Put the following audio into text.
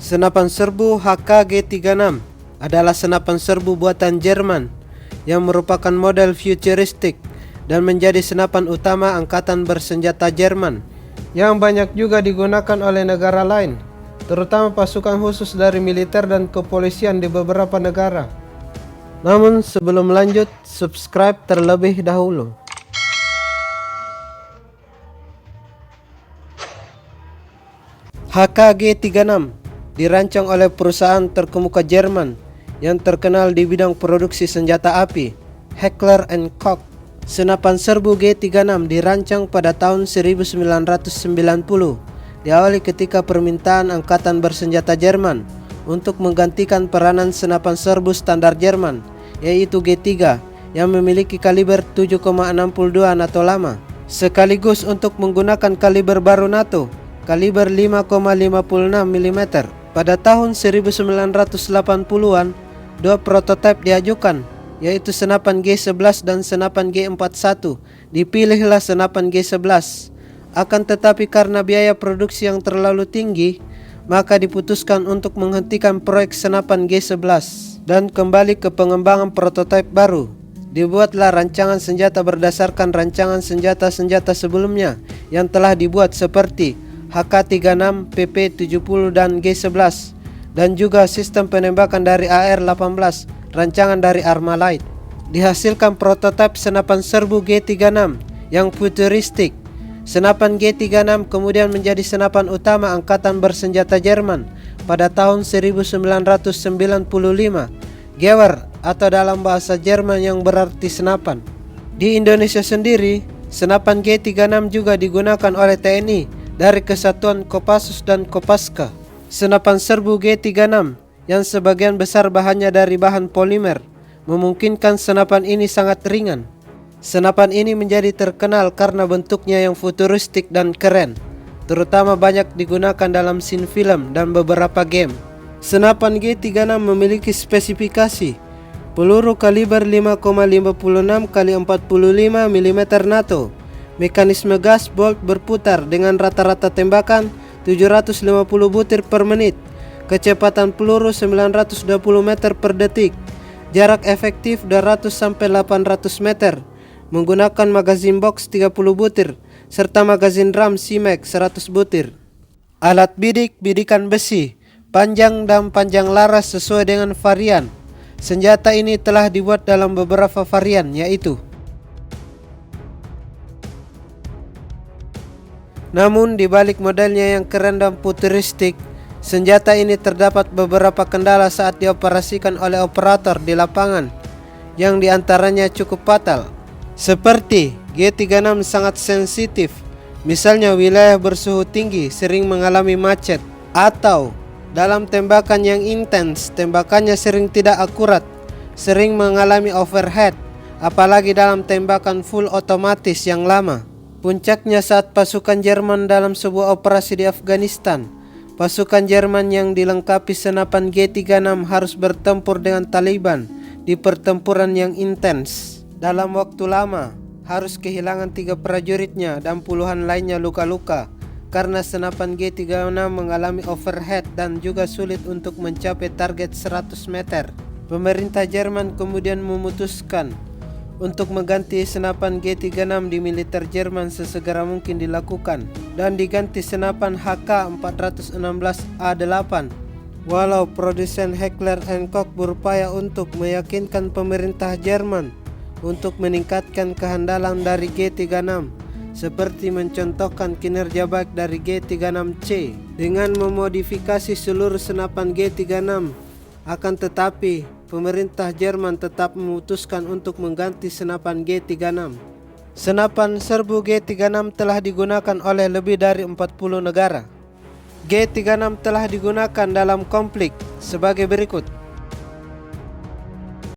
Senapan serbu HKG-36 adalah senapan serbu buatan Jerman yang merupakan model futuristik dan menjadi senapan utama angkatan bersenjata Jerman yang banyak juga digunakan oleh negara lain, terutama pasukan khusus dari militer dan kepolisian di beberapa negara. Namun sebelum lanjut, subscribe terlebih dahulu. HKG-36 dirancang oleh perusahaan terkemuka Jerman yang terkenal di bidang produksi senjata api, Heckler & Koch. Senapan serbu G36 dirancang pada tahun 1990, diawali ketika permintaan angkatan bersenjata Jerman untuk menggantikan peranan senapan serbu standar Jerman, yaitu G3 yang memiliki kaliber 7,62 NATO lama, sekaligus untuk menggunakan kaliber baru NATO, kaliber 5,56 mm. Pada tahun 1980-an, dua prototipe diajukan, yaitu senapan G11 dan senapan G41. Dipilihlah senapan G11. Akan tetapi karena biaya produksi yang terlalu tinggi, maka diputuskan untuk menghentikan proyek senapan G11 dan kembali ke pengembangan prototipe baru. Dibuatlah rancangan senjata berdasarkan rancangan senjata-senjata sebelumnya yang telah dibuat seperti HK36, PP70 dan G11, dan juga sistem penembakan dari AR-18, rancangan dari Armalite. Dihasilkan prototipe senapan serbu G36 yang futuristik. Senapan G36 kemudian menjadi senapan utama angkatan bersenjata Jerman pada tahun 1995. Gewehr atau dalam bahasa Jerman yang berarti senapan. Di Indonesia sendiri, senapan G36 juga digunakan oleh TNI dari Kesatuan Kopassus dan Kopaska. Senapan serbu G36 yang sebagian besar bahannya dari bahan polimer memungkinkan senapan ini sangat ringan. Senapan ini menjadi terkenal karena bentuknya yang futuristik dan keren, terutama banyak digunakan dalam scene film dan beberapa game. Senapan G36 memiliki spesifikasi peluru kaliber 5,56 x 45 mm NATO, mekanisme gas bolt berputar dengan rata-rata tembakan 750 butir per menit, kecepatan peluru 920 meter per detik, jarak efektif 200-800 meter, menggunakan magazin box 30 butir, serta magazin drum CMAX 100 butir. Alat bidik, bidikan besi, panjang dan panjang laras sesuai dengan varian. Senjata ini telah dibuat dalam beberapa varian, yaitu namun di balik modelnya yang keren dan futuristik, senjata ini terdapat beberapa kendala saat dioperasikan oleh operator di lapangan, yang diantaranya cukup fatal. Seperti G36 sangat sensitif, misalnya wilayah bersuhu tinggi sering mengalami macet, atau dalam tembakan yang intens, tembakannya sering tidak akurat, sering mengalami overhead, apalagi dalam tembakan full otomatis yang lama. Puncaknya saat pasukan Jerman dalam sebuah operasi di Afghanistan. Pasukan Jerman yang dilengkapi senapan G36 harus bertempur dengan Taliban di pertempuran yang intens. Dalam waktu lama, harus kehilangan 3 prajuritnya dan puluhan lainnya luka-luka karena senapan G36 mengalami overhead dan juga sulit untuk mencapai target 100 meter. Pemerintah Jerman kemudian memutuskan untuk mengganti senapan G36 di militer Jerman sesegera mungkin dilakukan dan diganti senapan HK416A8. Walau produsen Heckler & Koch berupaya untuk meyakinkan pemerintah Jerman untuk meningkatkan kehandalan dari G36, seperti mencontohkan kinerja baik dari G36C dengan memodifikasi seluruh senapan G36, akan tetapi pemerintah Jerman tetap memutuskan untuk mengganti senapan G36. Senapan serbu G36 telah digunakan oleh lebih dari 40 negara. G36 telah digunakan dalam konflik sebagai berikut.